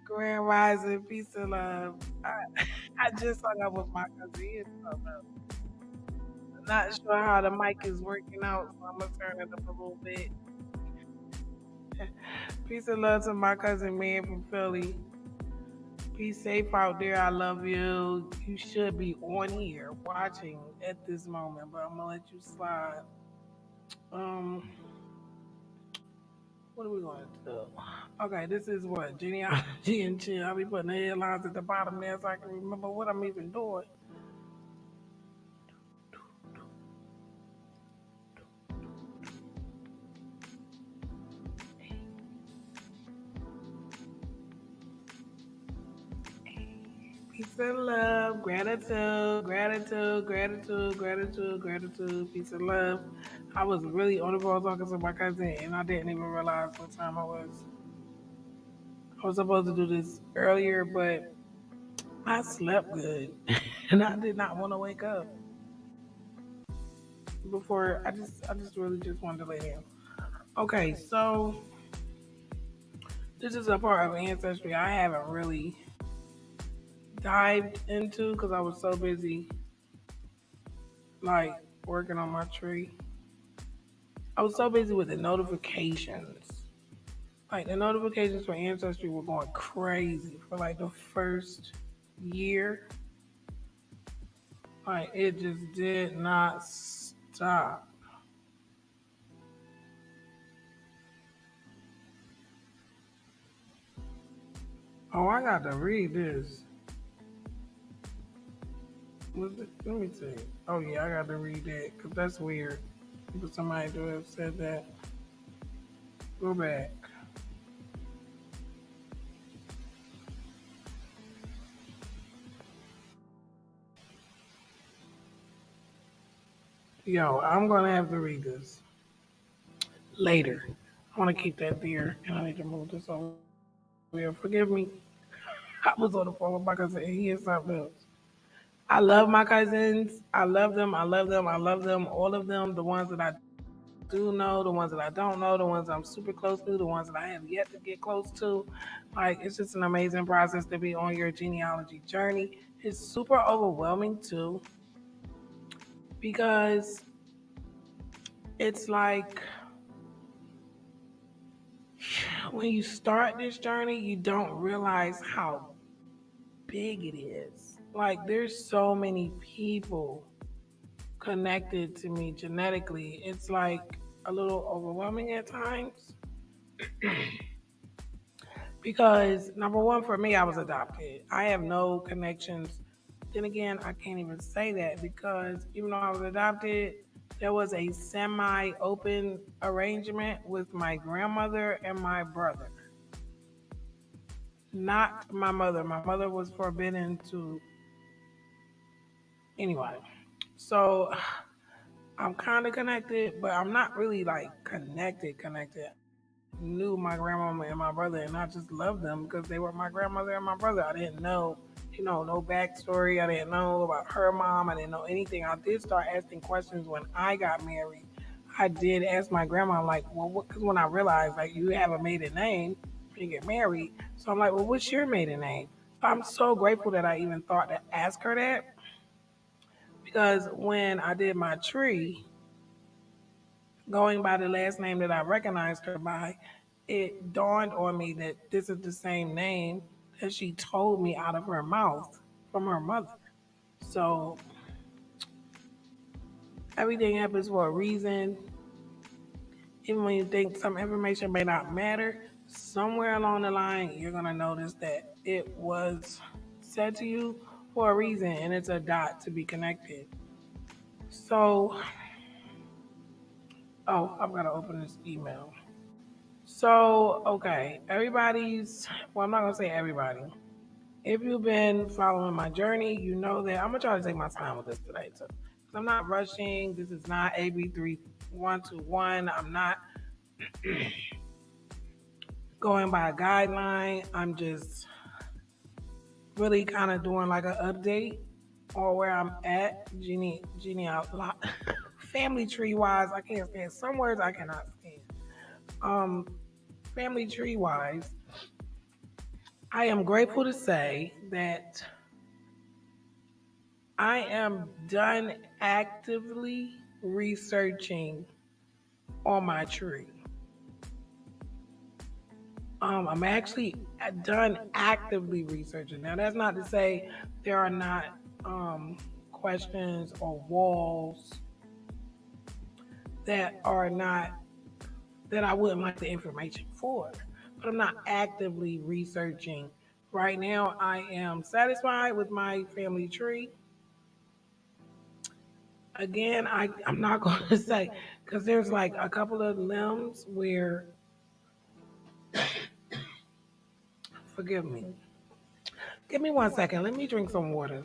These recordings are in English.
Grand Rising, peace and love. I just hung up with my cousin. He is so dope. Not sure how the mic is working out, so I'm gonna turn it up a little bit. Peace and love to my cousin man from Philly. Be safe out there. I love you. You should be on here watching at this moment, but I'm gonna let you slide. Um, what are we going to do? Okay, this is what genealogy and chill. I'll be putting the headlines at the bottom there so I can remember what I'm even doing. Peace and love, gratitude, gratitude, gratitude, gratitude, gratitude, peace and love. I was really on the phone talking to my cousin and I didn't even realize what time I was. I was supposed to do this earlier, but I slept good and I did not want to wake up before I just really just wanted to lay down. Okay, so this is a part of Ancestry I haven't really dived into because I was so busy like working on my tree. I was so busy with the notifications. Like the notifications for Ancestry were going crazy for like the first year. Like it just did not stop. Oh, I got to read this. Let me see. Oh yeah, I got to read that because that's weird. But somebody do have said that. Go back. Yo, I'm gonna have to read this later. I want to keep that there, and I need to move this over here. Forgive me. I was on the phone with my cousin, and he is something else. I love my cousins. I love them. I love them. I love them. All of them. The ones that I do know, the ones that I don't know, the ones I'm super close to, the ones that I have yet to get close to. Like, it's just an amazing process to be on your genealogy journey. It's super overwhelming too, because it's like when you start this journey, you don't realize how big it is. Like, there's so many people connected to me genetically. It's like a little overwhelming at times because number one, for me, I was adopted. I have no connections. Then again, I can't even say that because even though I was adopted, there was a semi open arrangement with my grandmother and my brother. Not my mother. My mother was forbidden to anyway. So I'm kind of connected, but I'm not really like connected. Knew my grandmama and my brother, and I just loved them because they were my grandmother and my brother. I didn't know, no backstory. I didn't know about her mom. I didn't know anything. I did start asking questions when I got married. I did ask my grandma, I'm like, well, because when I realized like you have a maiden name when you get married, so I'm like, well, what's your maiden name? So I'm so grateful that I even thought to ask her that because when I did my tree, going by the last name that I recognized her by, it dawned on me that this is the same name that she told me out of her mouth from her mother. So everything happens for a reason. Even when you think some information may not matter, somewhere along the line, you're going to notice that it was said to you for a reason and it's a dot to be connected. So, oh, I've got to open this email. So, okay, well, I'm not going to say everybody. If you've been following my journey, you know that I'm going to try to take my time with this today, too. 'Cause I'm not rushing. This is not AB3121. I'm not going by a guideline. I'm just really kind of doing like an update on where I'm at, family tree wise. I can't stand some words I cannot stand. Um, Family tree wise. I am grateful to say that I am done actively researching on my tree. I'm actually done actively researching. Now, that's not to say there are not um, questions or walls that are not that I wouldn't like the information for, but I'm not actively researching. Right now, I am satisfied with my family tree. Again, I'm not going to say because there's like a couple of limbs where, forgive me, give me 1 second. Let me drink some water.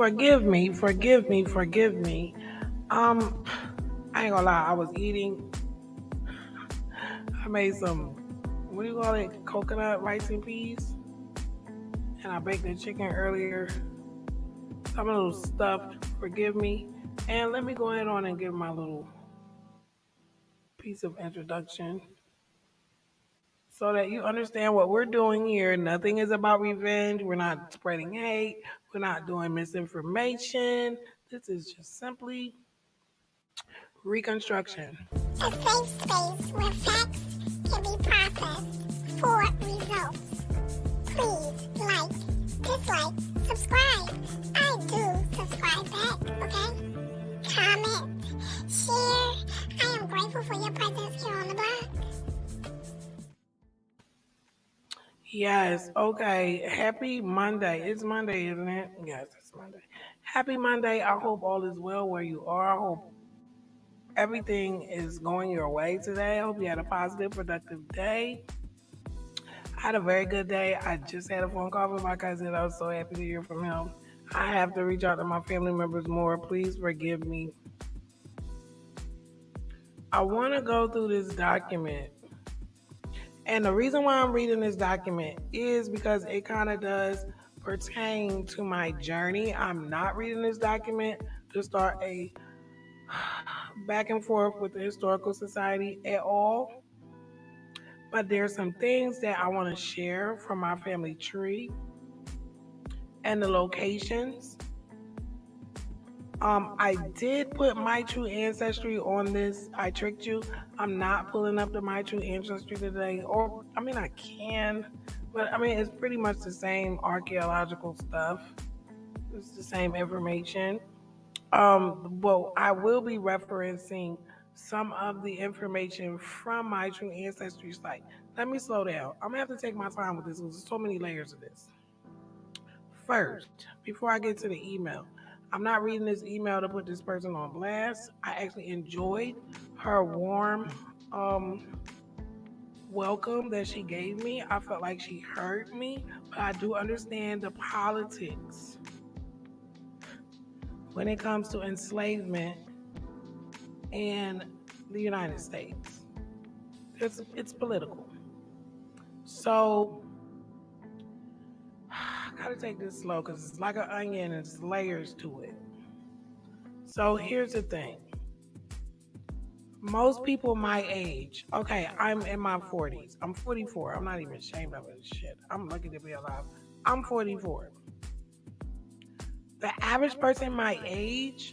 Forgive me, forgive me, forgive me. Um, I ain't gonna lie, I was eating. I made some, what do you call it, coconut rice and peas, and I baked the chicken earlier. So I'm a little stuffed. Forgive me, and let me go ahead on and give my little piece of introduction so that you understand what we're doing here. Nothing is about revenge. We're not spreading hate. We're not doing misinformation. This is just simply reconstruction. A safe space where facts can be processed for results. Please like, dislike, subscribe. I do subscribe back, okay? Comment, share. I am grateful for your presence here on the block. Yes, okay. Happy Monday. It's Monday, isn't it? Yes, it's Monday. Happy Monday. I hope all is well where you are. I hope everything is going your way today. I hope you had a positive, productive day. I had a very good day. I just had a phone call with my cousin. I was so happy to hear from him. I have to reach out to my family members more. Please forgive me. I want to go through this document. And the reason why I'm reading this document is because it kind of does pertain to my journey. I'm not reading this document to start a back and forth with the Historical Society at all. But there's some things that I want to share from my family tree and the locations. I did put my true ancestry on this. I tricked you. I'm not pulling up the my true ancestry today. Or I mean I can, but I mean it's pretty much the same archaeological stuff. It's the same information. Well, I will be referencing some of the information from my true ancestry site. Let me slow down. I'm gonna have to take my time with this because there's so many layers of this. First, before I get to the email, I'm not reading this email to put this person on blast. I actually enjoyed her warm welcome that she gave me. I felt like she heard me, but I do understand the politics when it comes to enslavement in the United States. It's political. So I gotta take this slow because it's like an onion and there's layers to it. So here's the thing. Most people my age, okay, I'm in my 40s. I'm 44. I'm not even ashamed of it. Shit. I'm lucky to be alive. I'm 44. The average person my age,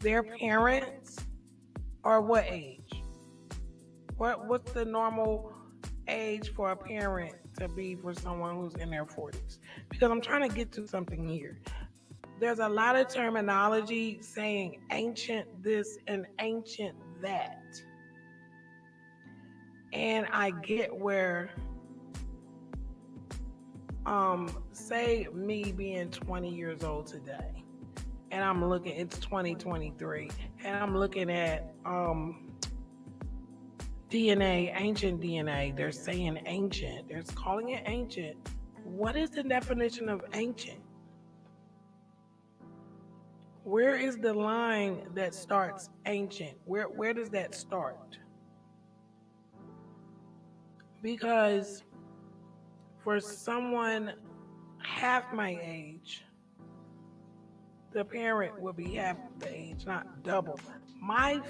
their parents are what age? What's the normal age for a parent to be for someone who's in their 40s? Because I'm trying to get to something here. There's a lot of terminology saying ancient this and ancient that. And I get where say me being 20 years old today, and I'm looking, it's 2023, and I'm looking at DNA, ancient DNA. They're saying ancient. They're calling it ancient. What is the definition of ancient? Where is the line that starts ancient? Where does that start? Because for someone half my age, the parent would be half the age, not double. My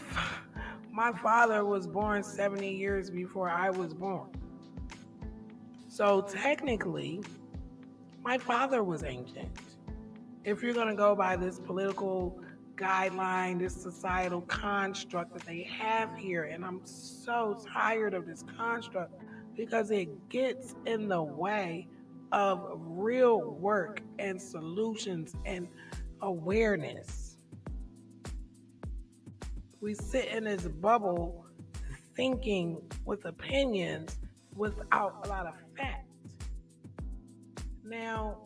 father was born 70 years before I was born. So technically, my father was ancient. If you're going to go by this political guideline, this societal construct that they have here, and I'm so tired of this construct because it gets in the way of real work and solutions and awareness. We sit in this bubble thinking with opinions without a lot of facts. Now,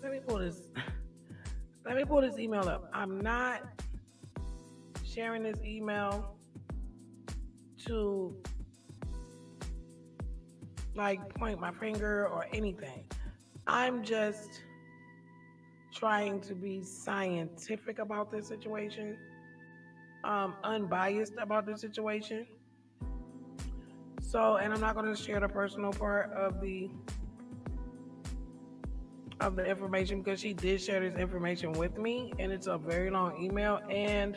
let me pull this email up. I'm not sharing this email to like point my finger or anything. I'm just trying to be scientific about this situation, unbiased about the situation. So, and I'm not going to share the personal part of the information because she did share this information with me, and it's a very long email, and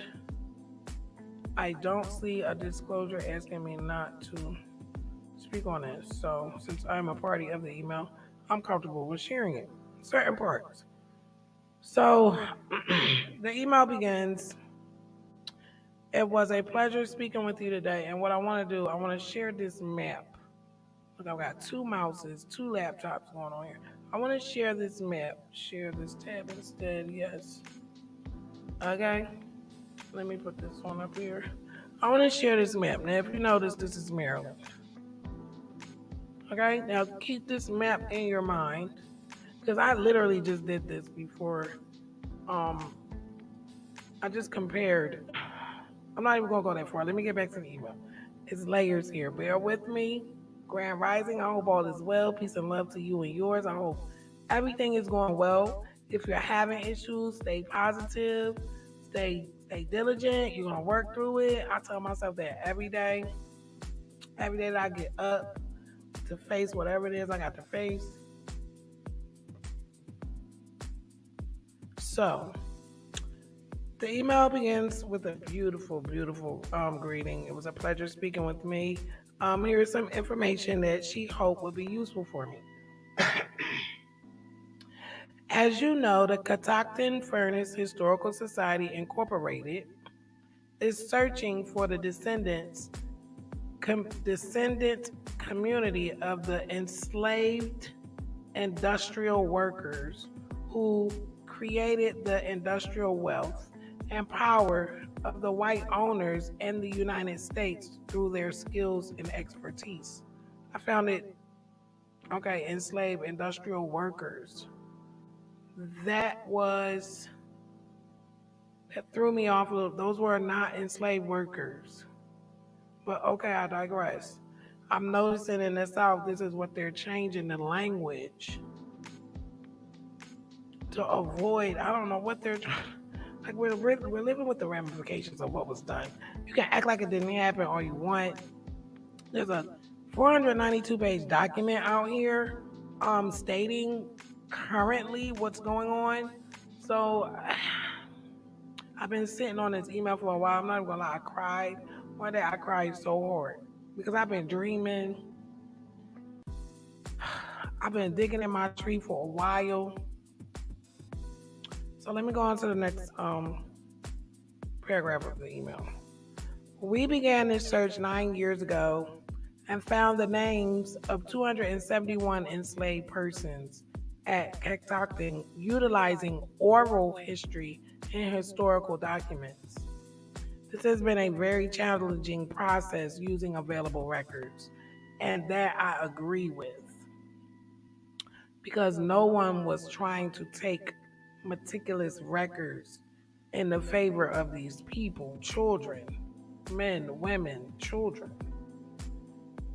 I don't see a disclosure asking me not to speak on this. So, since I'm a party of the email, I'm comfortable with sharing it, certain parts. So, the email begins. It was a pleasure speaking with you today, and what I want to do, I want to share this map. Look, I've got 2 mouses, 2 laptops going on here. I want to share this map. Share this tab instead, yes. Okay, let me put this one up here. I want to share this map. Now, if you notice, this is Maryland. Okay, now keep this map in your mind because I literally just did this before. I just compared. I'm not even going to go that far. Let me get back to the email. It's layers here. Bear with me. Grand Rising, I hope all is well. Peace and love to you and yours. I hope everything is going well. If you're having issues, stay positive, stay diligent. You're going to work through it. I tell myself that every day that I get up to face whatever it is I got to face. So, the email begins with a beautiful, beautiful greeting. It was a pleasure speaking with me. Here is some information that she hoped would be useful for me. As you know, the Catoctin Furnace Historical Society Incorporated is searching for the descendant community of the enslaved industrial workers who created the industrial wealth and power of the white owners in the United States through their skills and expertise. I found it, okay, enslaved industrial workers. That threw me off a little. Those were not enslaved workers. But okay, I digress. I'm noticing in the South, this is what they're changing the language to avoid. I don't know what they're trying. Like we're living with the ramifications of what was done. You can act like it didn't happen all you want. There's a 492-page document out here stating currently what's going on. So I've been sitting on this email for a while. I'm not even gonna lie, I cried. One day I cried so hard because I've been dreaming. I've been digging in my tree for a while. So let me go on to the next paragraph of the email. We began this search 9 years ago and found the names of 271 enslaved persons at Catoctin utilizing oral history and historical documents. This has been a very challenging process using available records, and that I agree with because no one was trying to take meticulous records in the favor of these people, children, men, women, children.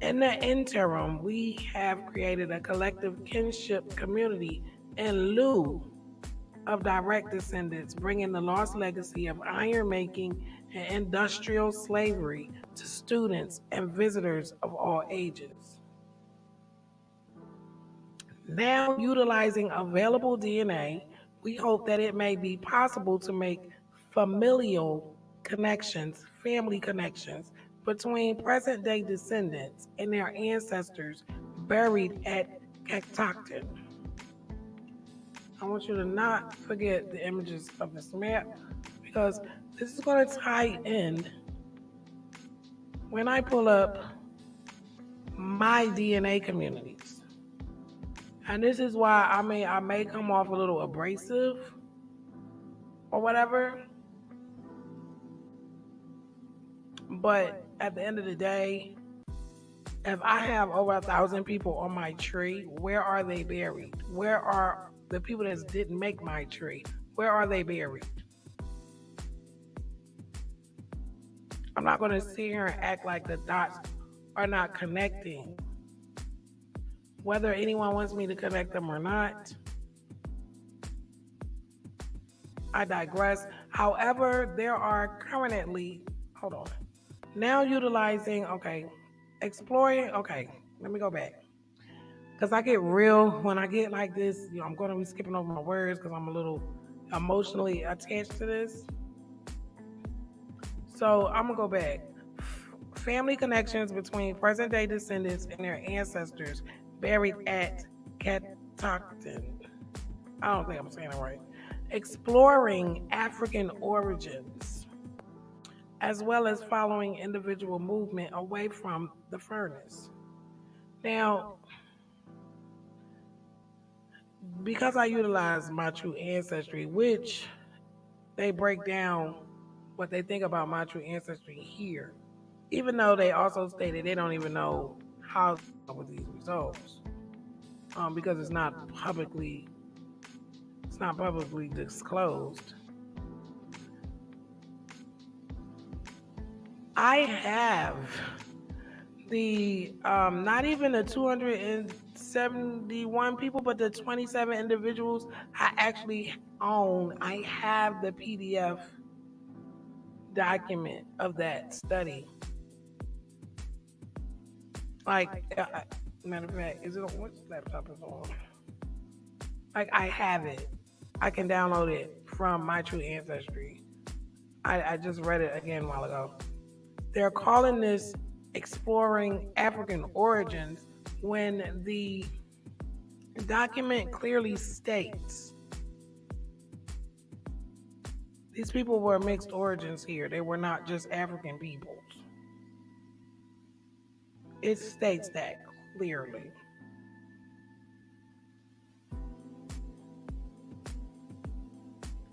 In the interim, we have created a collective kinship community in lieu of direct descendants, bringing the lost legacy of iron making and industrial slavery to students and visitors of all ages. Now, utilizing available DNA, we hope that it may be possible to make familial connections, family connections, between present day descendants and their ancestors buried at Catoctin. I want you to not forget the images of this map because this is going to tie in when I pull up my DNA communities. And this is why I may come off a little abrasive or whatever. But at the end of the day, if I have over 1,000 people on my tree, where are they buried? Where are the people that didn't make my tree? Where are they buried? I'm not going to sit here and act like the dots are not connecting. Whether anyone wants me to connect them or not, I digress. However, there are currently, hold on, now utilizing, exploring, let me go back. Because I get real, when I get like this, I'm going to be skipping over my words because I'm a little emotionally attached to this. So I'm going to go back. Family connections between present day descendants and their ancestors buried at Catoctin. I don't think I'm saying it right. Exploring African origins, as well as following individual movement away from the furnace. Now, because I utilize my true ancestry, which they break down what they think about my true ancestry here, even though they also stated they don't even know how to come up with these results, because it's not publicly disclosed. I have the not even the 271 people, but the 27 individuals I actually own. I have the PDF document of that study. Matter of fact, is it on which laptop is on? I have it. I can download it from my true ancestry. I just read it again a while ago. They're calling this exploring African origins when the document clearly states these people were mixed origins here. They were not just African peoples. It states that clearly.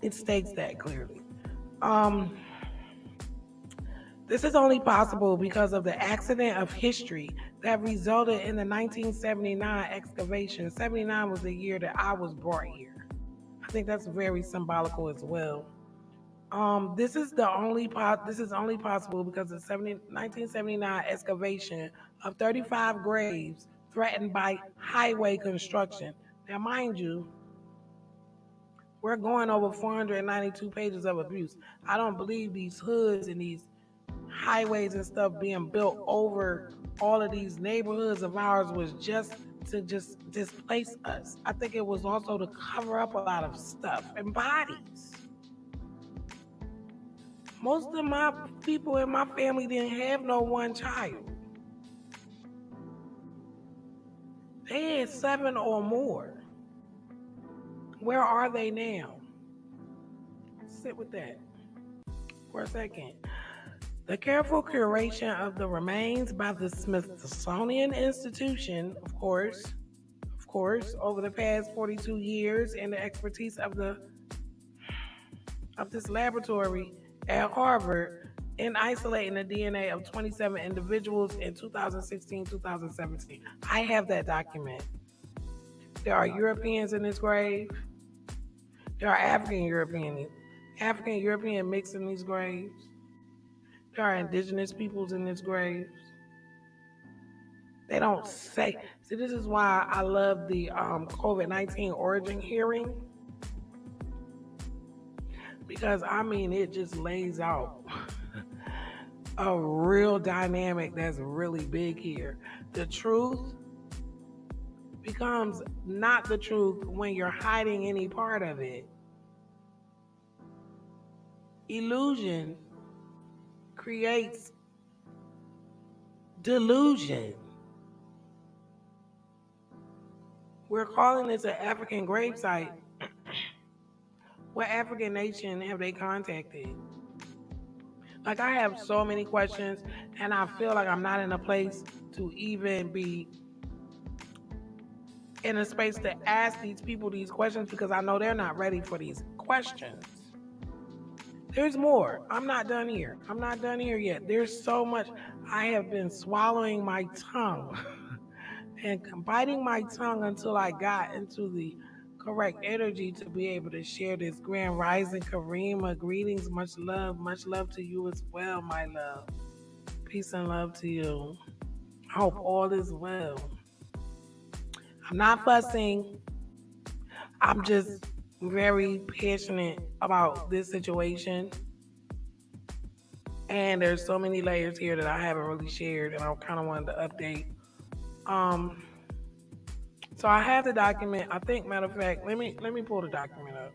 It states that clearly. This is only possible because of the accident of history that resulted in the 1979 excavation. 79 was the year that I was brought here. I think that's very symbolical as well. This is only possible because of the 1979 excavation of 35 graves threatened by highway construction. Now, mind you, we're going over 492 pages of abuse. I don't believe these hoods and these highways and stuff being built over all of these neighborhoods of ours was just to displace us. I think it was also to cover up a lot of stuff and bodies. Most of my people in my family didn't have no one child. They had 7 or more. Where are they now? Sit with that for a second. The careful curation of the remains by the Smithsonian Institution, of course, over the past 42 years, and the expertise of this laboratory at Harvard in isolating the DNA of 27 individuals in 2016-2017. I have that document. There are Europeans in this grave. There are African European mixed in these graves. There are indigenous peoples in this graves. They don't say. See, this is why I love the COVID-19 origin hearing, because I mean it just lays out a real dynamic that's really big here. The truth becomes not the truth when you're hiding any part of it. Illusion creates delusion. We're calling this an African gravesite. What African nation have they contacted? Like, I have so many questions, and I feel like I'm not in a place to even be in a space to ask these people these questions, because I know they're not ready for these questions. There's more. I'm not done here. I'm not done here yet. There's so much. I have been swallowing my tongue and biting my tongue until I got into the correct energy to be able to share this. Grand Rising Karima, greetings, much love to you as well, my love. Peace and love to you. I hope all is well. I'm not fussing. I'm just very passionate about this situation. And there's so many layers here that I haven't really shared, and I kind of wanted to update. So I have the document. I think, matter of fact, let me pull the document up,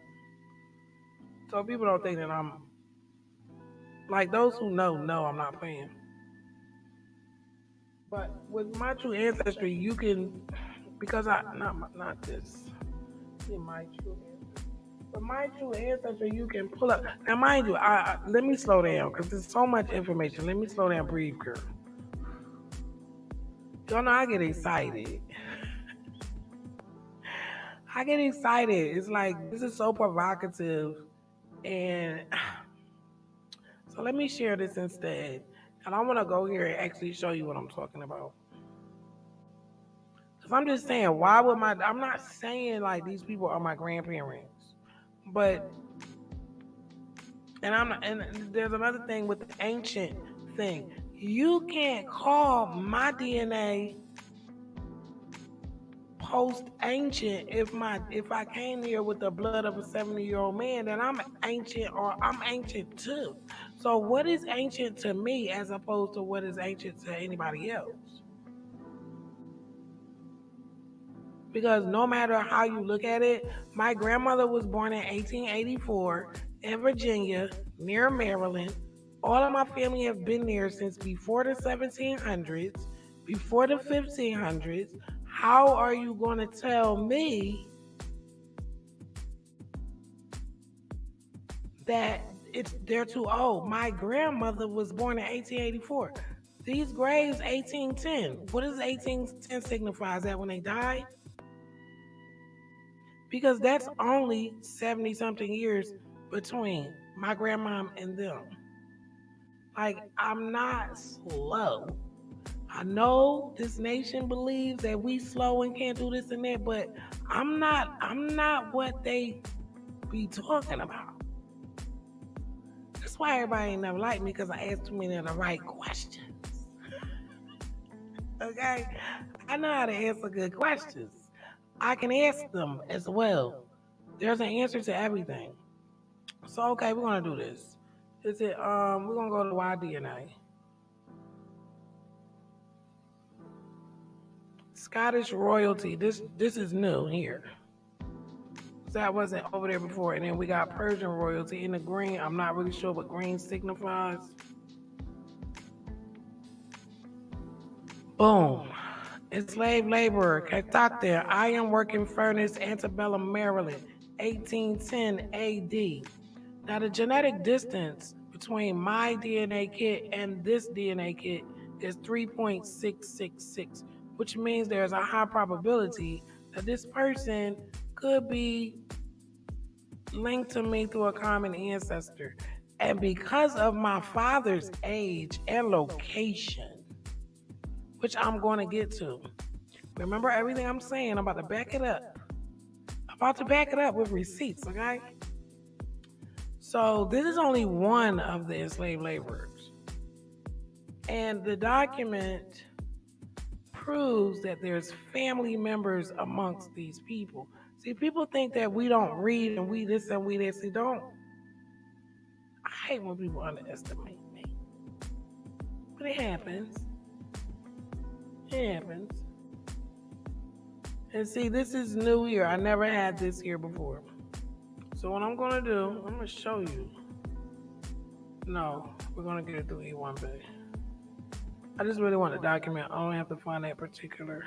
so people don't think that I'm like, those who know I'm not playing. But with my true ancestry, you can, because I not this. See, my true ancestry. But my true ancestry, you can pull up. Now, mind you, let me slow down, because there's so much information. Let me slow down, breathe, girl. Y'all know I get excited. I get excited. It's like, this is so provocative. And so let me share this instead. And I want to go here and actually show you what I'm talking about. Because I'm just saying, why would I'm not saying like these people are my grandparents. But, and there's another thing with the ancient thing. You can't call my DNA post-ancient if I came here with the blood of a 70-year-old man, then I'm ancient, or I'm ancient too. So what is ancient to me as opposed to what is ancient to anybody else? Because no matter how you look at it, my grandmother was born in 1884 in Virginia, near Maryland. All of my family have been there since before the 1700s, before the 1500s. How are you going to tell me that they're too old? My grandmother was born in 1884. These graves, 1810. What does 1810 signify? Is that when they died? Because that's only 70-something years between my grandmom and them. Like, I'm not slow. I know this nation believes that we slow and can't do this and that, but I'm not what they be talking about. That's why everybody ain't never liked me, because I asked too many of the right questions. Okay? I know how to answer good questions. I can ask them as well. There's an answer to everything. So, okay, we're going to do this. We're going to go to YDNA. Scottish royalty. This is new here. So that wasn't over there before. And then we got Persian royalty in the green. I'm not really sure what green signifies. Boom. Enslaved laborer, Catoctin, iron working furnace, antebellum, Maryland, 1810 AD. Now, the genetic distance between my DNA kit and this DNA kit is 3.666, which means there's a high probability that this person could be linked to me through a common ancestor. And because of my father's age and location, which I'm going to get to, remember everything I'm saying, I'm about to back it up. I'm about to back it up with receipts, okay? So this is only one of the enslaved laborers. And the document proves that there's family members amongst these people. See, people think that we don't read and we this and we that. See, don't. I hate when people underestimate me. But it happens. It happens. And see, this is new here. I never had this here before. So what I'm going to do, I'm going to show you. No, we're going to get it through E1B. I just really want to document. I don't have to find that particular.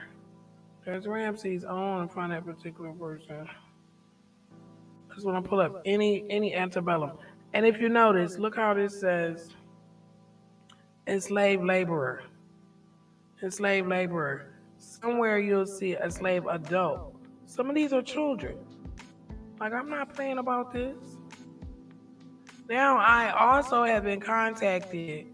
There's Ramses. I don't want to find that particular person. Because when I pull up any antebellum. And if you notice, look how this says enslaved laborer. Enslaved laborer. Somewhere you'll see a slave adult. Some of these are children. Like, I'm not playing about this. Now, I also have been contacted.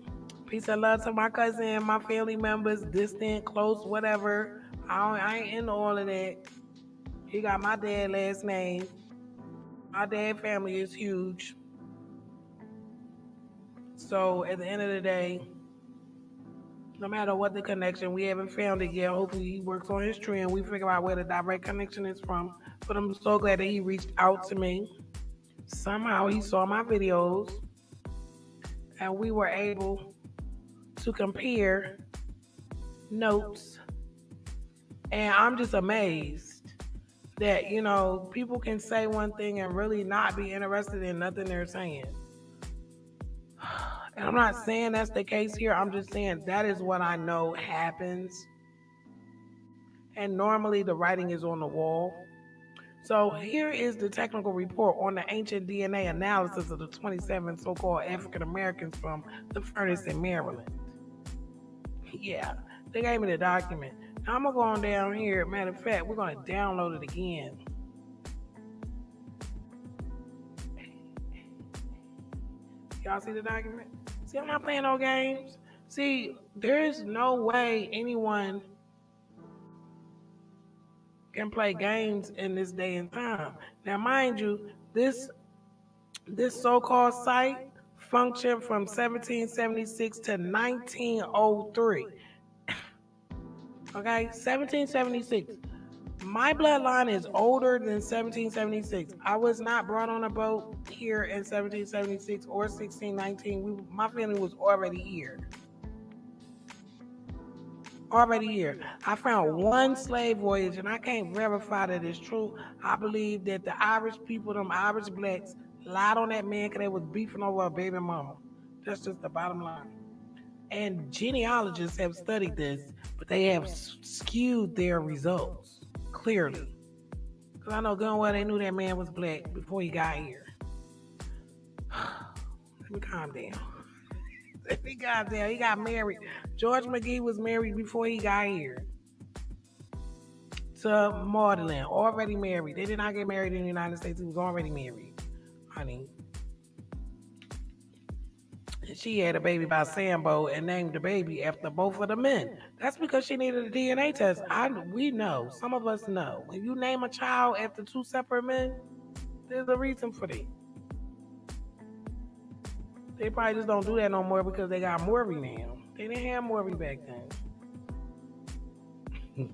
Peace and love to my cousin, my family members, distant, close, whatever. I ain't into all of that. He got my dad's last name. My dad's family is huge. So, at the end of the day, no matter what the connection, we haven't found it yet. Hopefully he works on his tree and we figure out where the direct connection is from. But I'm so glad that he reached out to me. Somehow he saw my videos and we were able to compare notes. And I'm just amazed that, people can say one thing and really not be interested in nothing they're saying. And I'm not saying that's the case here. I'm just saying that is what I know happens. And normally the writing is on the wall. So here is the technical report on the ancient DNA analysis of the 27 so-called African Americans from the furnace in Maryland. Yeah, they gave me the document. Now I'm going to go on down here. Matter of fact, we're going to download it again. Y'all see the document? See, I'm not playing no games. See, there's no way anyone can play games in this day and time. Now, mind you, this so-called site functioned from 1776 to 1903. Okay, 1776. My bloodline is older than 1776. I was not brought on a boat here in 1776 or 1619. My family was already here. I found one slave voyage, and I can't verify that it's true. I believe that the Irish people, them Irish blacks, lied on that man because they was beefing over a baby mama. That's just the bottom line. And genealogists have studied this, but they have skewed their results clearly. Because I know good and well they knew that man was black before he got here. Let me calm down. He got married. George McGee was married before he got here to Maudlin, already married. They did not get married in the United States. He was already married, honey. And she had a baby by Sambo and named the baby after both of the men. That's because she needed a DNA test. We know. Some of us know. When you name a child after two separate men, there's a reason for that. They probably just don't do that no more because they got Morby now. They didn't have Morby back then.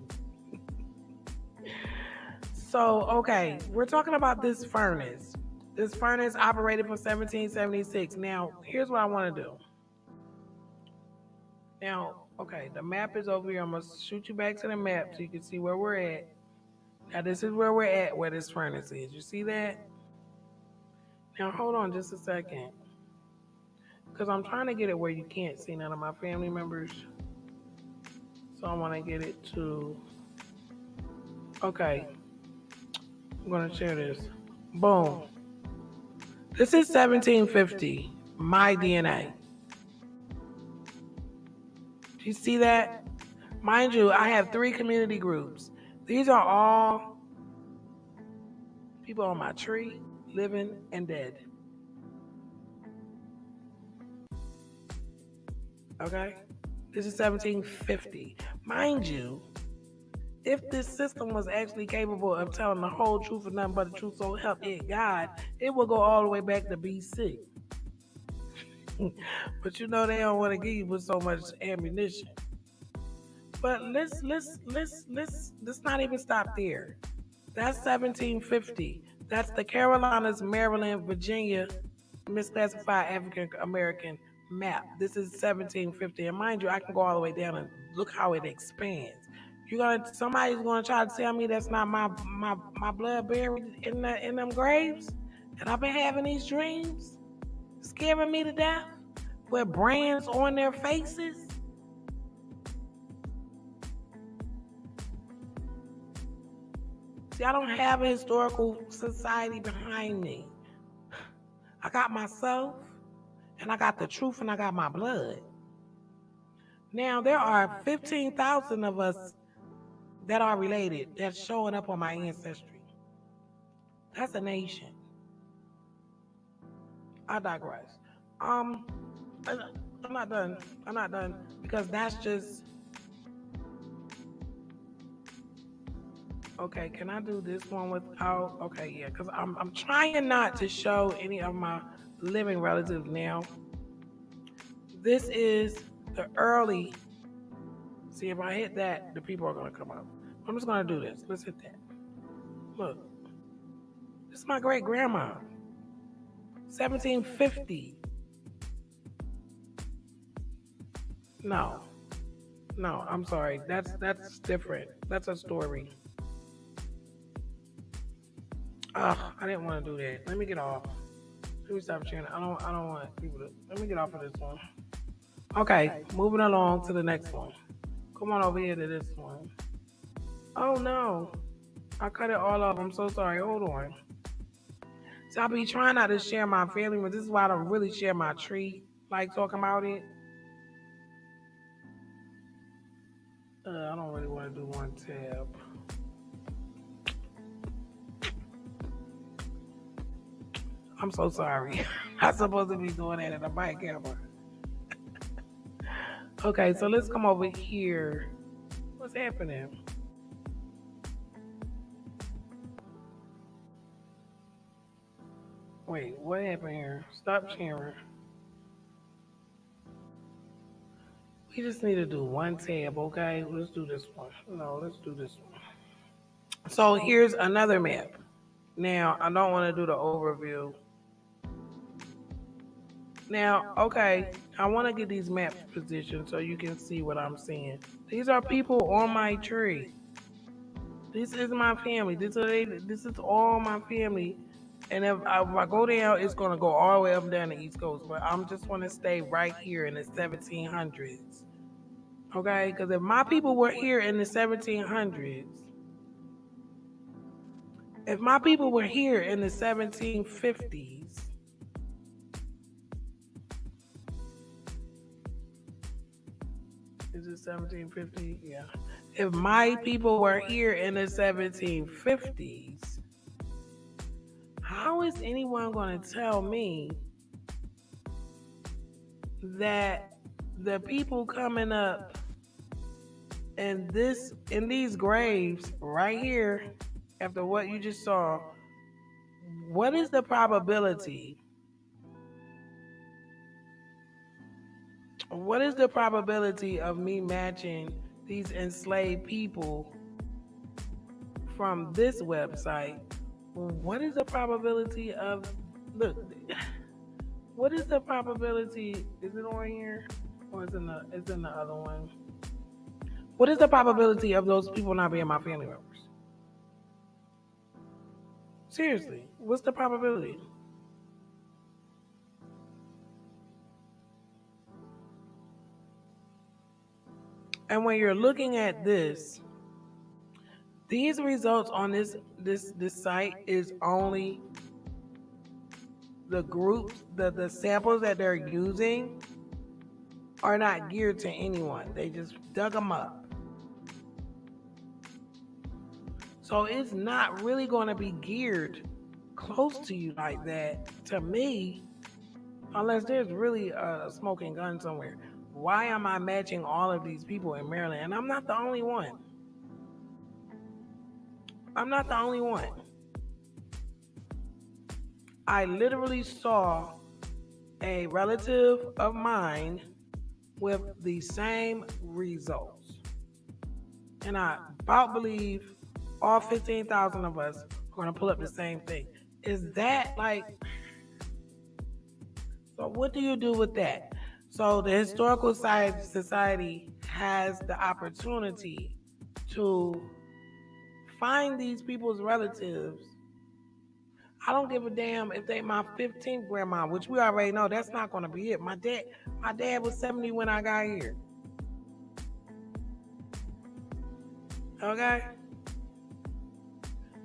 So, okay, we're talking about this furnace. This furnace operated from 1776. Now, here's what I want to do. Now, okay, the map is over here. I'm going to shoot you back to the map so you can see where we're at. Now, this is where we're at, where this furnace is. You see that? Now, hold on just a second. Because I'm trying to get it where you can't see none of my family members. So I want to get it to... Okay. I'm going to share this. Boom. This is 1750. my DNA. Do you see that? Mind you, I have 3 community groups. These are all people on my tree, living and dead. Okay? This is 1750. Mind you, if this system was actually capable of telling the whole truth and nothing but the truth, so help it God, it would go all the way back to BC. But you know they don't want to give you with so much ammunition. But let's not even stop there. That's 1750. That's the Carolinas, Maryland, Virginia misclassified African American map. This is 1750, and mind you, I can go all the way down and look how it expands. Somebody's gonna try to tell me that's not my blood buried in them graves, and I've been having these dreams, scaring me to death, with brands on their faces. See, I don't have a historical society behind me. I got myself, and I got the truth, and I got my blood. Now, there are 15,000 of us that are related that's showing up on my ancestry. That's a nation. I digress. I'm not done. I'm not done because that's just... Okay, can I do this one without? Okay, yeah, because I'm trying not to show any of my living relatives now. This is the early. See, if I hit that, the people are going to come up. I'm just going to do this. Let's hit that. Look. This is my great grandma. 1750. No, I'm sorry. That's different. That's a story. Ugh, I didn't want to do that. Let me get off. Let me stop sharing. I don't want people to. Let me get off of this one. Okay, moving along to the next one. Come on over here to this one. Oh no, I cut it all off. I'm so sorry. Hold on. So I'll be trying not to share my family, but this is why I don't really share my tree. Like talking about it. I don't really want to do one tab. I'm so sorry. I'm supposed to be doing that in a mic camera. Okay, so let's come over here. What's happening? Wait, what happened here? Stop sharing. We just need to do one tab, okay? Let's do this one. No, let's do this one. So here's another map. Now, I don't want to do the overview. Now, okay, I want to get these maps positioned so you can see what I'm seeing. These are people on my tree. This is my family. This is all my family. And if I go down, it's going to go all the way up and down the East Coast. But I'm just want to stay right here in the 1700s. Okay? Because if my people were here in the 1700s, if my people were here in the 1750s, is it 1750? Yeah. If my people were here in the 1750s, how is anyone going to tell me that the people coming up in these graves right here, after what you just saw, what is the probability? What is the probability of me matching these enslaved people from this website? What is the probability of, look, what is the probability, is it on here? Or it's in the other one? What is the probability of those people not being my family members? Seriously, what's the probability? And when you're looking at this, these results on this site is only the groups, the samples that they're using are not geared to anyone. They just dug them up. So it's not really going to be geared close to you like that, to me, unless there's really a smoking gun somewhere. Why am I matching all of these people in Maryland? And I'm not the only one. I'm not the only one. I literally saw a relative of mine with the same results. And I about believe all 15,000 of us are going to pull up the same thing. Is that like, so what do you do with that? So the Historical Society has the opportunity to find these people's relatives. I don't give a damn if they my 15th grandma, which we already know that's not going to be it. My dad was 70 when I got here. Okay?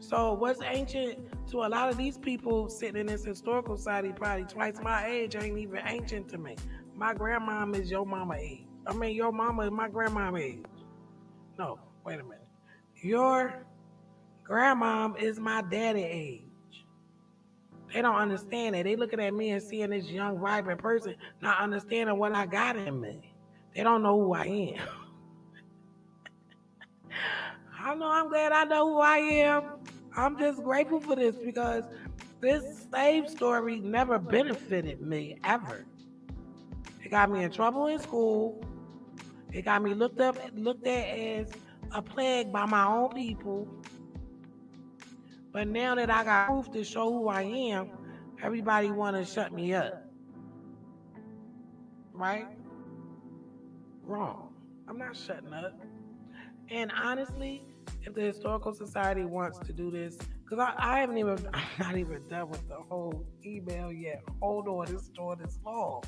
So what's ancient to a lot of these people sitting in this historical society, probably twice my age, ain't even ancient to me. My grandmom is your mama age. I mean, your mama is my grandmom age. No, wait a minute. Your grandmom is my daddy age. They don't understand it. They looking at me and seeing this young, vibrant person, not understanding what I got in me. They don't know who I am. I'm glad I know who I am. I'm just grateful for this because this slave story never benefited me ever. It got me in trouble in school. It got me looked at as a plague by my own people. But now that I got proof to show who I am, everybody want to shut me up. Right? Wrong. I'm not shutting up. And honestly, if the Historical Society wants to do this, because I'm not even done with the whole email yet. Hold on, this story is long.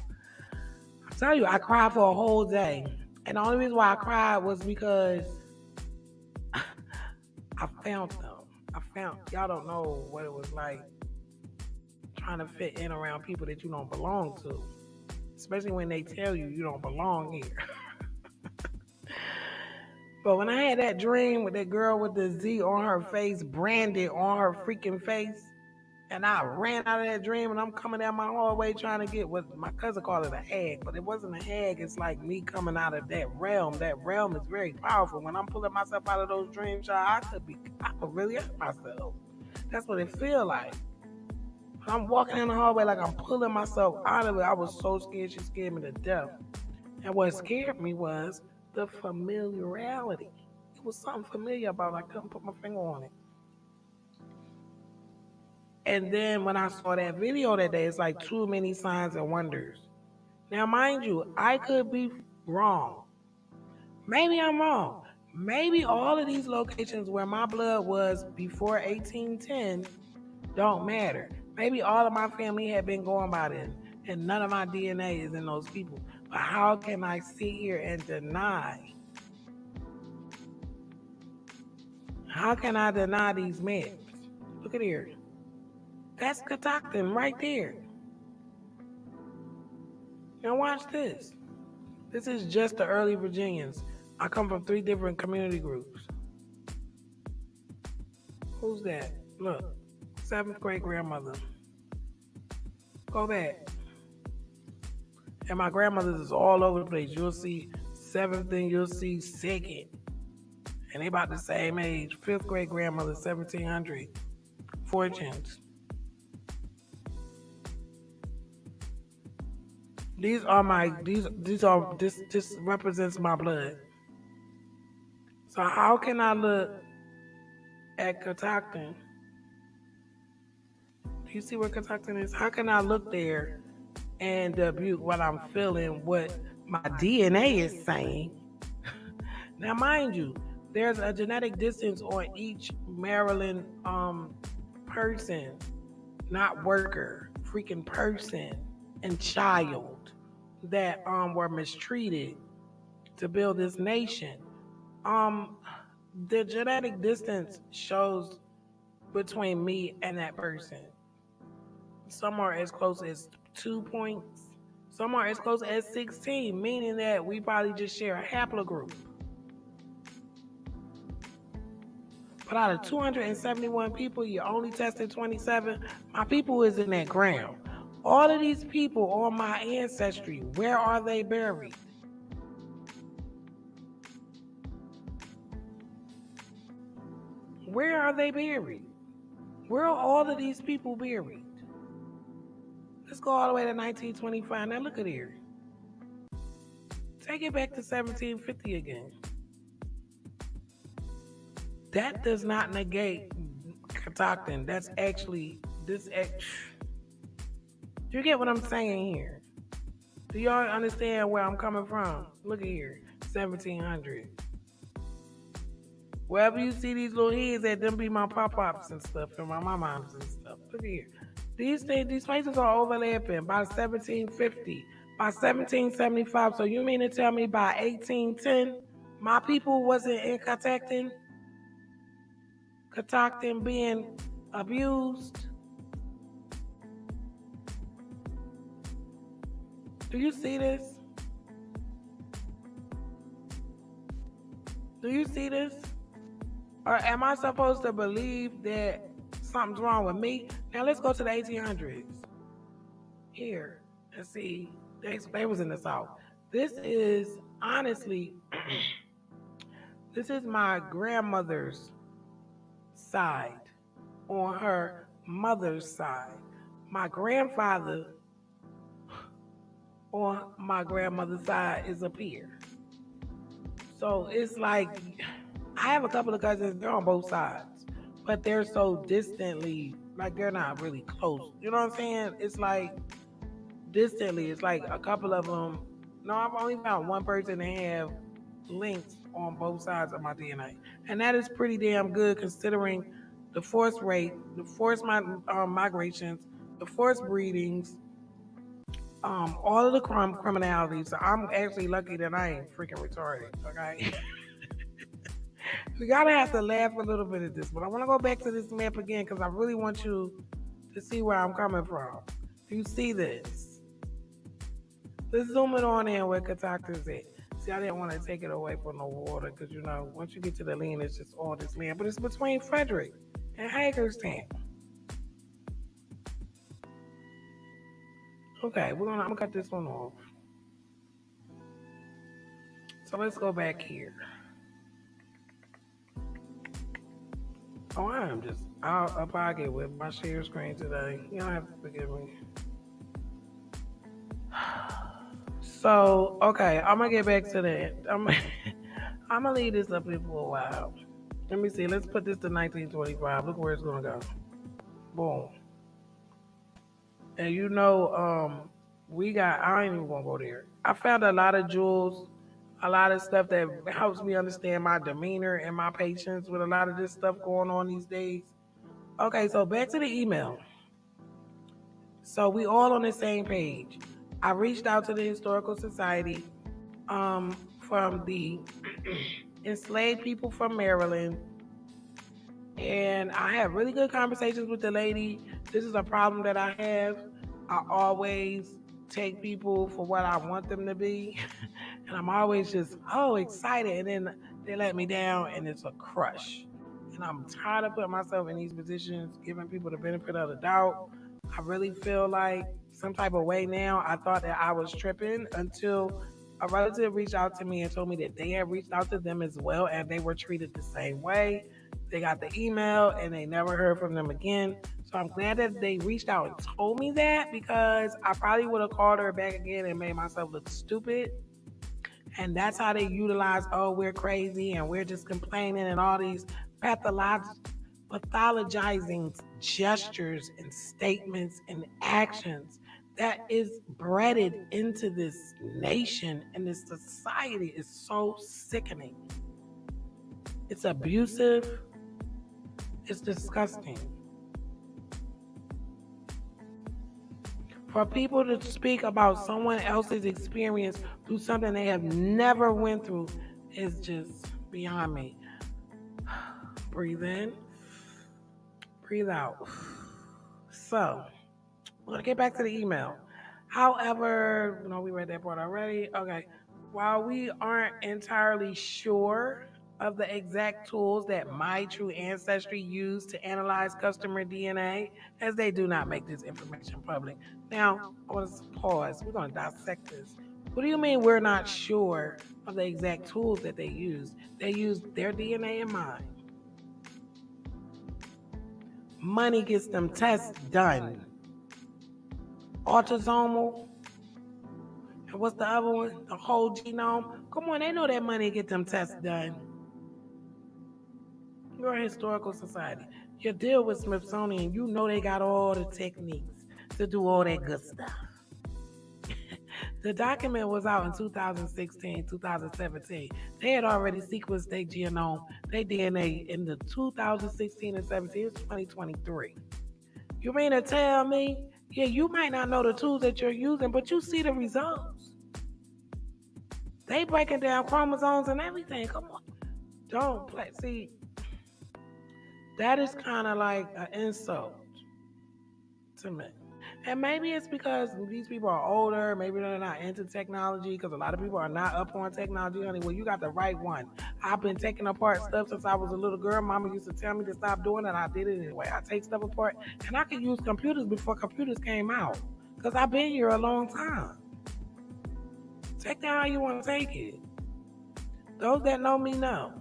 I tell you, I cried for a whole day. And the only reason why I cried was because I found them. Y'all don't know what it was like trying to fit in around people that you don't belong to. Especially when they tell you don't belong here. But when I had that dream with that girl with the Z on her face, branded on her freaking face, and I ran out of that dream and I'm coming down my hallway trying to get what my cousin called it a hag, but it wasn't a hag. It's like me coming out of that realm. That realm is very powerful. When I'm pulling myself out of those dreams, I could really hurt myself. That's what it feel like. I'm walking in the hallway like I'm pulling myself out of it. I was so scared, she scared me to death. And what scared me was the familiarity. It was something familiar about it. I couldn't put my finger on it. And then when I saw that video that day, it's like too many signs and wonders. Now, mind you, I could be wrong. Maybe I'm wrong. Maybe all of these locations where my blood was before 1810 don't matter. Maybe all of my family had been going by then, and none of my DNA is in those people. But how can I sit here and deny? How can I deny these maps? Look at here. That's Catoctin right there. Now watch this. This is just the early Virginians. I come from 3 different community groups. Who's that? Look, 7th great grandmother. Go back. And my grandmothers is all over the place. You'll see 7th and you'll see 2nd. And they about the same age. 5th great grandmother, 1700. Fortunes. This represents my blood. So how can I look at Catoctin? Do you see where Catoctin is? How can I look there and debut what I'm feeling, what my DNA is saying? Now, mind you, there's a genetic distance on each Maryland person, not worker, freaking person and child that were mistreated to build this nation. The genetic distance shows between me and that person. Some are as close as 2 points. Some are as close as 16, meaning that we probably just share a haplogroup. But out of 271 people, you only tested 27. My people is in that ground. All of these people on my ancestry, where are they buried? Where are they buried? Where are all of these people buried? Let's go all the way to 1925. Now look at here. Take it back to 1750 again. That does not negate Catoctin. That's actually this. You get what I'm saying here? Do y'all understand where I'm coming from? Look at here, 1700. Wherever you see these little heads at, them be my pop-pops and stuff, and my moms and stuff. Look at here. These places are overlapping by 1750, by 1775. So you mean to tell me by 1810, my people wasn't in Catoctin being abused? Do you see this? Do you see this? Or am I supposed to believe that something's wrong with me? Now let's go to the 1800s. Here, let's see. They was in the South. This is honestly, this is my grandmother's side on her mother's side. My grandfather on my grandmother's side is up here. So it's like, I have a couple of cousins, they're on both sides, but they're so distantly, like they're not really close. You know what I'm saying? It's like distantly, it's like a couple of them. No, I've only found one person that have links on both sides of my DNA. And that is pretty damn good considering the forced rate, the forced migrations, the forced breedings, all of the criminality. So I'm actually lucky that I ain't freaking retarded, okay? We gotta have to laugh a little bit at this, but I want to go back to this map again because I really want you to see where I'm coming from. Do you see this? Let's zoom it on in where Catoctin's at. See, I didn't want to take it away from the water because, you know, once you get to the land, it's just all this land. But it's between Frederick and Hagerstown. Okay, I'm gonna cut this one off. So let's go back here. Oh, I am just out of pocket with my share screen today. You don't have to forgive me. So, okay, I'm gonna get back to that. I'm gonna leave this up here for a while. Let me see. Let's put this to 1925. Look where it's gonna go. Boom. And you know, I ain't even gonna go there. I found a lot of jewels, a lot of stuff that helps me understand my demeanor and my patience with a lot of this stuff going on these days. Okay, so back to the email. So we all on the same page. I reached out to the Historical Society from the enslaved people from Maryland, and I have really good conversations with the lady. This is a problem that I have. I always take people for what I want them to be, and I'm always just excited, and then they let me down, and it's a crush. And I'm tired of putting myself in these positions, giving people the benefit of the doubt. I really feel like some type of way now. I thought that I was tripping until a relative reached out to me and told me that they had reached out to them as well and they were treated the same way. They got the email and they never heard from them again. So I'm glad that they reached out and told me that because I probably would have called her back again and made myself look stupid. And that's how they utilize, we're crazy and we're just complaining and all these pathologizing gestures and statements and actions that is breaded into this nation and this society is so sickening. It's abusive. It's disgusting. For people to speak about someone else's experience through something they have never went through is just beyond me. Breathe in, breathe out. So, We're going to get back to the email. However, we read that part already. Okay. While we aren't entirely sure of the exact tools that My True Ancestry used to analyze customer DNA, as they do not make this information public. Now, I want to pause. We're going to dissect this. What do you mean we're not sure of the exact tools that they used? They used their DNA in mind. Money gets them tests done. Autosomal. And what's the other one? The whole genome. Come on, they know that money get them tests done. You're a historical society. You deal with Smithsonian, you know they got all the techniques to do all that good stuff. The document was out in 2016, 2017. They had already sequenced their genome, their DNA in the 2016 and 17. It's 2023. You mean to tell me, yeah, you might not know the tools that you're using, but you see the results. They breaking down chromosomes and everything. Come on. Don't play. See, that is kind of like an insult to me. And maybe it's because these people are older. Maybe they're not into technology because a lot of people are not up on technology. Honey, well, you got the right one. I've been taking apart stuff since I was a little girl. Mama used to tell me to stop doing it. I did it anyway. I take stuff apart. And I could use computers before computers came out because I've been here a long time. Take that how you want to take it. Those that know me know.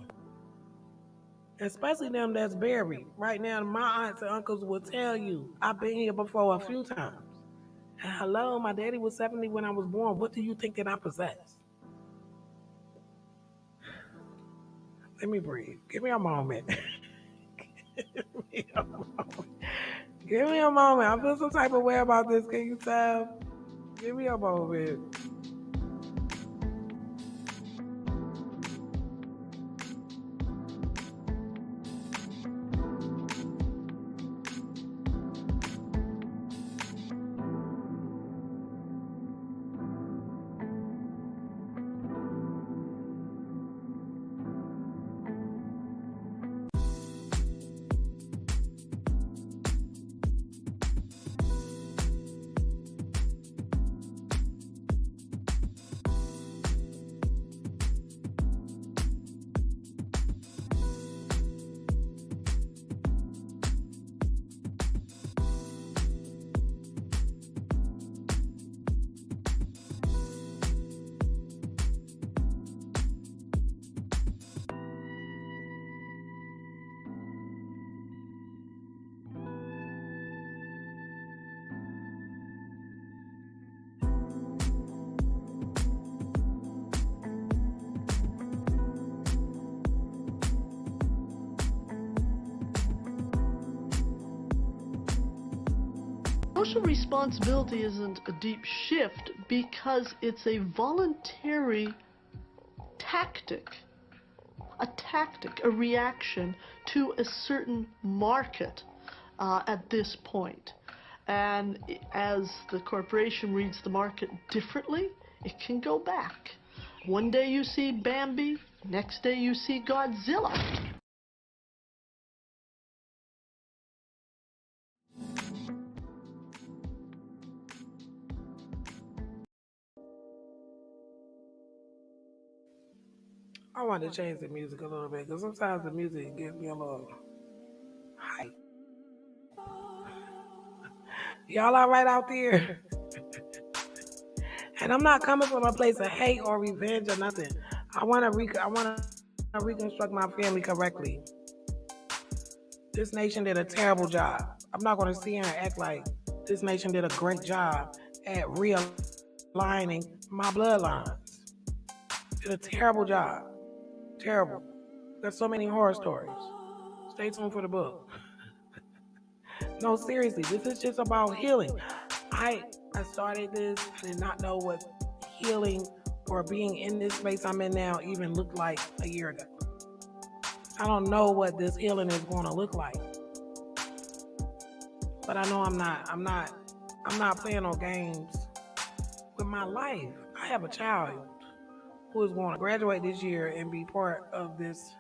Especially them that's buried. Right now, my aunts and uncles will tell you, I've been here before a few times. And hello, my daddy was 70 when I was born. What do you think that I possess? Let me breathe. Give me a moment. Give me a moment. Give me a moment. I feel some type of way about this. Can you tell? Give me a moment. Social responsibility isn't a deep shift because it's a voluntary tactic, a reaction to a certain market at this point. And as the corporation reads the market differently, it can go back. One day you see Bambi, next day you see Godzilla. I want to change the music a little bit because sometimes the music gives me a little hype. Y'all all right out there? And I'm not coming from a place of hate or revenge or nothing. I want to reconstruct my family correctly. This nation did a terrible job. I'm not going to sit here and act like this nation did a great job at realigning my bloodlines. Did a terrible job. Terrible. There's so many horror stories. Stay tuned for the book. No, seriously, this is just about healing. I started this. I did not know what healing or being in this space I'm in now even looked like a year ago. I don't know what this healing is going to look like. But I know I'm not playing no games with my life. I have a child who is going to graduate this year and be part of this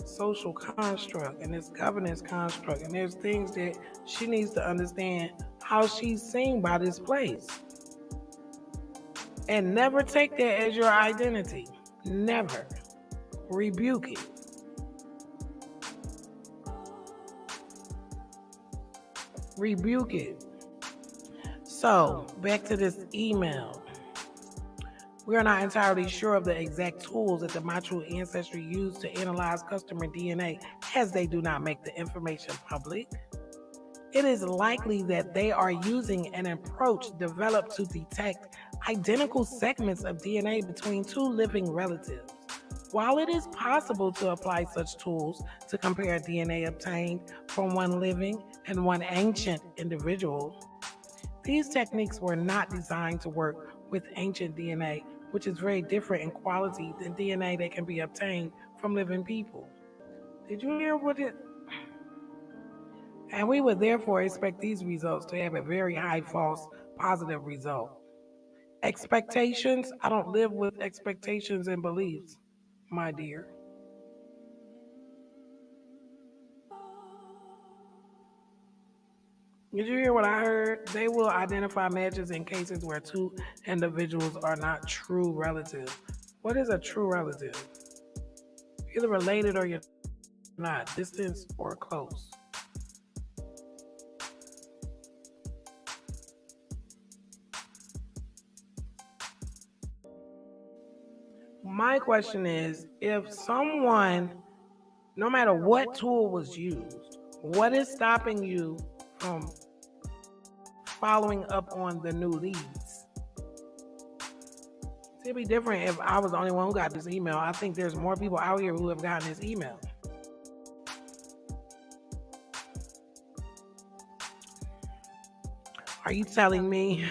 social construct and this governance construct. And there's things that she needs to understand how she's seen by this place. And never take that as your identity. Never. Rebuke it. Rebuke it. So, back to this email. We are not entirely sure of the exact tools that the My True Ancestry used to analyze customer DNA, as they do not make the information public. It is likely that they are using an approach developed to detect identical segments of DNA between two living relatives. While it is possible to apply such tools to compare DNA obtained from one living and one ancient individual, these techniques were not designed to work with ancient DNA, which is very different in quality than DNA that can be obtained from living people. Did you hear what it... And we would therefore expect these results to have a very high false positive result. Expectations, I don't live with expectations and beliefs, my dear. Did you hear what I heard? They will identify matches in cases where two individuals are not true relatives. What is a true relative? Either related or you're not, distant or close. My question is, if someone, no matter what tool was used, what is stopping you from following up on the new leads? It'd be different if I was the only one who got this email. I think there's more people out here who have gotten this email. Are you telling me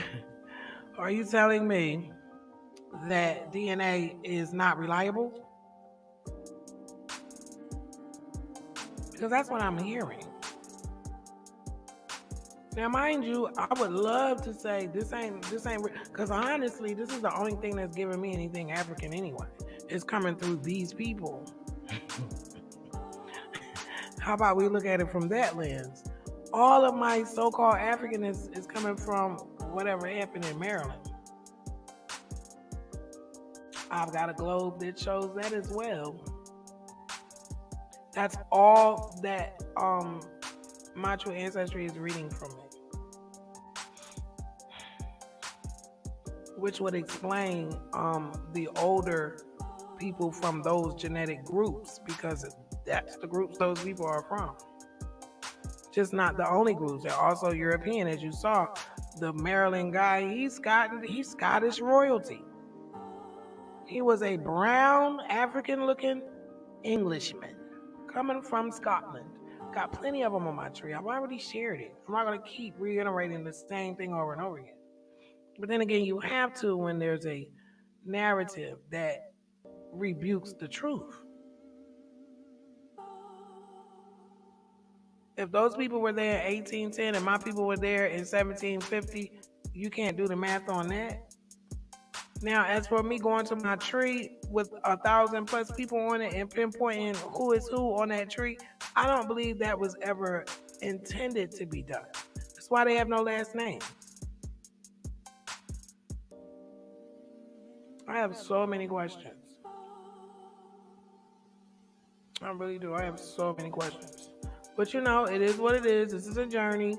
that DNA is not reliable? Because that's what I'm hearing. Now, mind you, I would love to say this ain't, because honestly, this is the only thing that's giving me anything African anyway. It's coming through these people. How about we look at it from that lens? All of my so-called African is coming from whatever happened in Maryland. I've got a globe that shows that as well. That's all that My True Ancestry is reading from it, which would explain the older people from those genetic groups, because that's the groups those people are from. Just not the only groups. They're also European, as you saw. The Maryland guy, he's Scottish royalty. He was a brown, African-looking Englishman coming from Scotland. Got plenty of them on my tree. I've already shared it. I'm not going to keep reiterating the same thing over and over again. But then again, you have to when there's a narrative that rebukes the truth. If those people were there in 1810 and my people were there in 1750, you can't do the math on that. Now, as for me going to my tree with 1,000+ people on it and pinpointing who is who on that tree, I don't believe that was ever intended to be done. That's why they have no last names. I have so many questions. I really do. I have so many questions. But you know, it is what it is. This is a journey.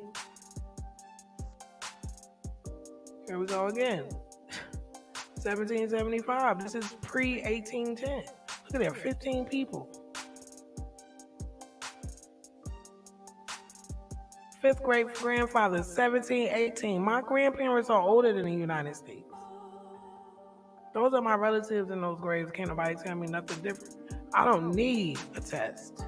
Here we go again. 1775. This is pre-1810. Look at there, 15 people. 5th great grandfather, 1718. My grandparents are older than the United States. Those are my relatives in those graves. Can't nobody tell me nothing different. I don't need a test.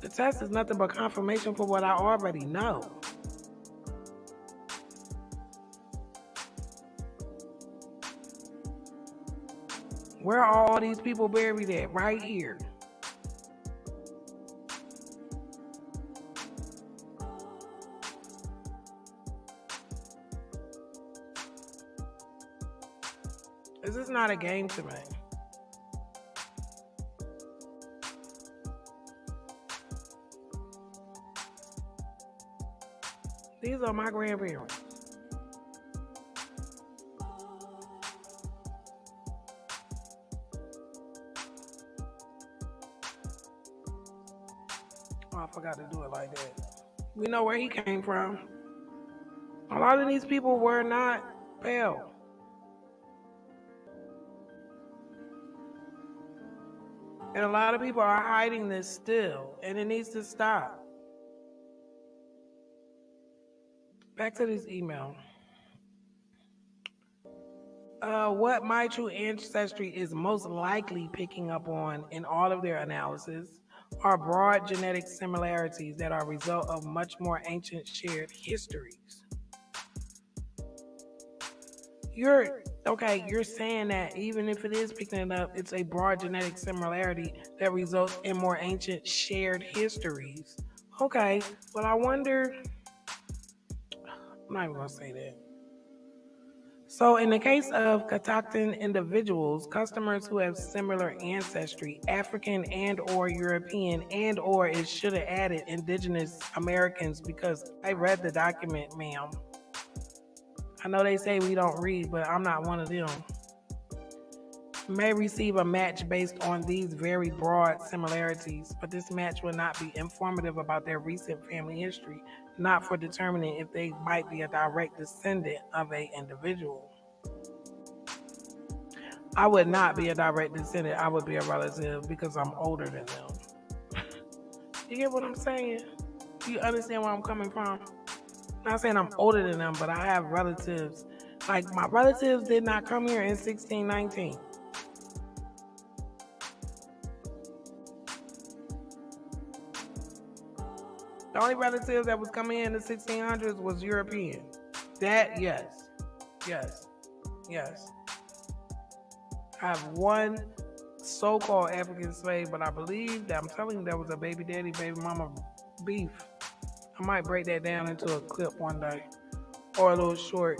The test is nothing but confirmation for what I already know. Where are all these people buried at? Right here. This is not a game to me. These are my grandparents. Oh, I forgot to do it like that. We know where he came from. A lot of these people were not pale. And a lot of people are hiding this still, and it needs to stop. Back to this email. What my true ancestry is most likely picking up on in all of their analysis are broad genetic similarities that are a result of much more ancient shared histories. You're saying that even if it is picking it up, it's a broad genetic similarity that results in more ancient shared histories. Okay, well, I wonder, I'm not even gonna say that. So, in the case of Catoctin individuals, customers who have similar ancestry, African and/or European and/or it should have added indigenous Americans because I read the document, ma'am. I know they say we don't read, but I'm not one of them. May receive a match based on these very broad similarities, but this match will not be informative about their recent family history, not for determining if they might be a direct descendant of an individual. I would not be a direct descendant. I would be a relative because I'm older than them. You get what I'm saying? You understand where I'm coming from? I'm not saying I'm older than them, but I have relatives. Like my relatives did not come here in 1619. The only relatives that was coming in the 1600s was European. That, yes. Yes. Yes. I have one so-called African slave, but I believe that I'm telling you that was a baby daddy, baby mama beef. I might break that down into a clip one day or a little short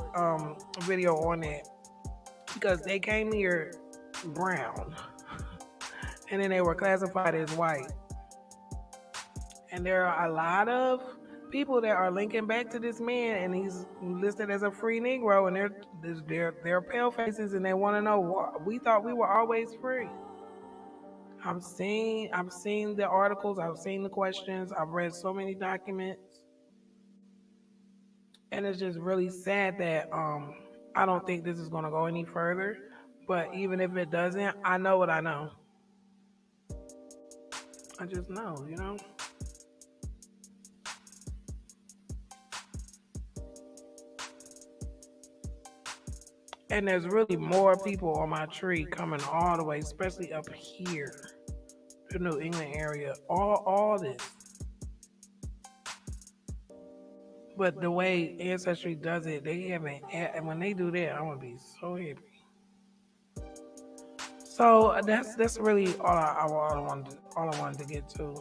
video on that because they came here brown and then they were classified as white. And there are a lot of people that are linking back to this man, and he's listed as a free Negro, and they're pale faces, and they want to know. We thought we were always free. I've seen the articles, I've seen the questions, I've read so many documents, and it's just really sad that I don't think this is going to go any further. But even if it doesn't, I know what I know. I just know. And there's really more people on my tree coming all the way, especially up here, the New England area. All this. But the way Ancestry does it, they haven't. And when they do that, I'm gonna be so happy. So that's really all I wanted to get to.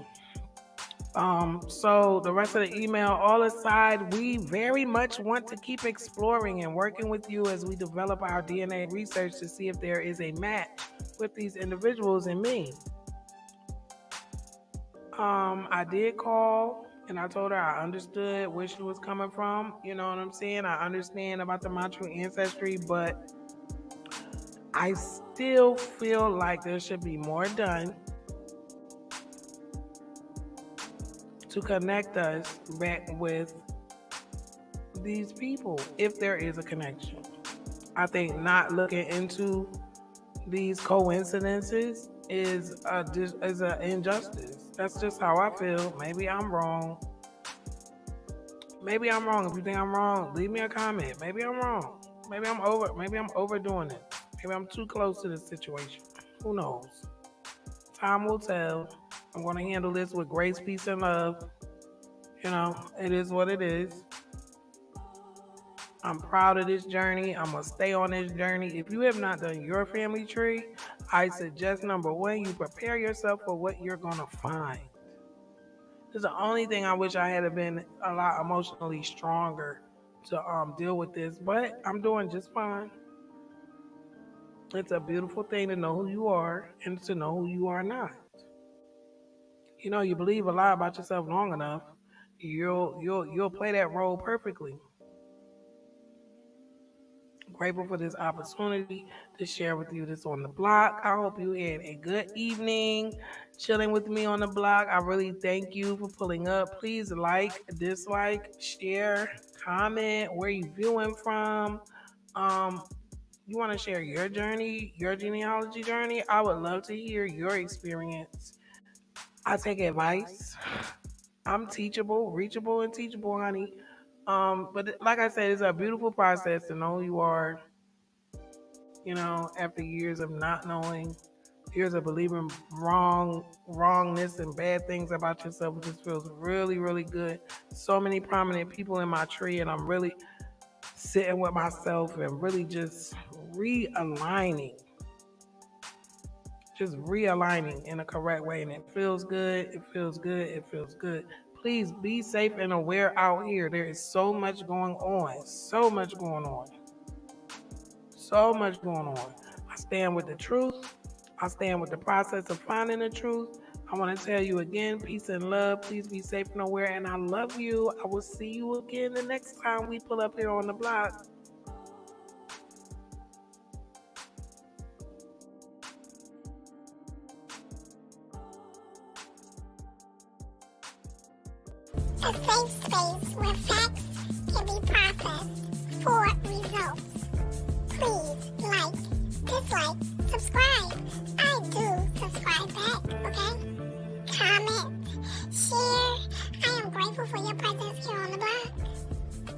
So the rest of the email, all aside, we very much want to keep exploring and working with you as we develop our DNA research to see if there is a match with these individuals and me. I did call and I told her I understood where she was coming from. You know what I'm saying? I understand about the my true ancestry, but I still feel like there should be more done to connect us back with these people if there is a connection. I think not looking into these coincidences is an injustice. That's just how I feel. Maybe I'm wrong. If you think I'm wrong, leave me a comment. Maybe I'm wrong. Maybe I'm overdoing it. Maybe I'm too close to the situation. Who knows? Time will tell. I'm going to handle this with grace, peace, and love. It is what it is. I'm proud of this journey. I'm going to stay on this journey. If you have not done your family tree, I suggest number one, you prepare yourself for what you're going to find. This is the only thing I wish I had been a lot emotionally stronger to deal with this, but I'm doing just fine. It's a beautiful thing to know who you are and to know who you are not. You believe a lie about yourself long enough, you'll play that role perfectly. Grateful for this opportunity to share with you this on the block. I hope you had a good evening chilling with me on the block. I really thank you for pulling up. Please like, dislike, share, comment where you viewing from. Um, you want to share your journey, your genealogy journey? I would love to hear your experience. I take advice. I'm teachable, reachable, and teachable, honey. But like I said, it's a beautiful process to know who you are, after years of not knowing, years of believing wrongness and bad things about yourself. It just feels really, really good. So many prominent people in my tree, and I'm really sitting with myself and really realigning, just realigning in a correct way. And it feels good. It feels good. It feels good. Please be safe and aware out here. There is so much going on. So much going on. So much going on. I stand with the truth. I stand with the process of finding the truth. I want to tell you again, peace and love. Please be safe and aware. And I love you. I will see you again the next time we pull up here on the block. A safe space where facts can be processed for results. Please like, dislike, subscribe.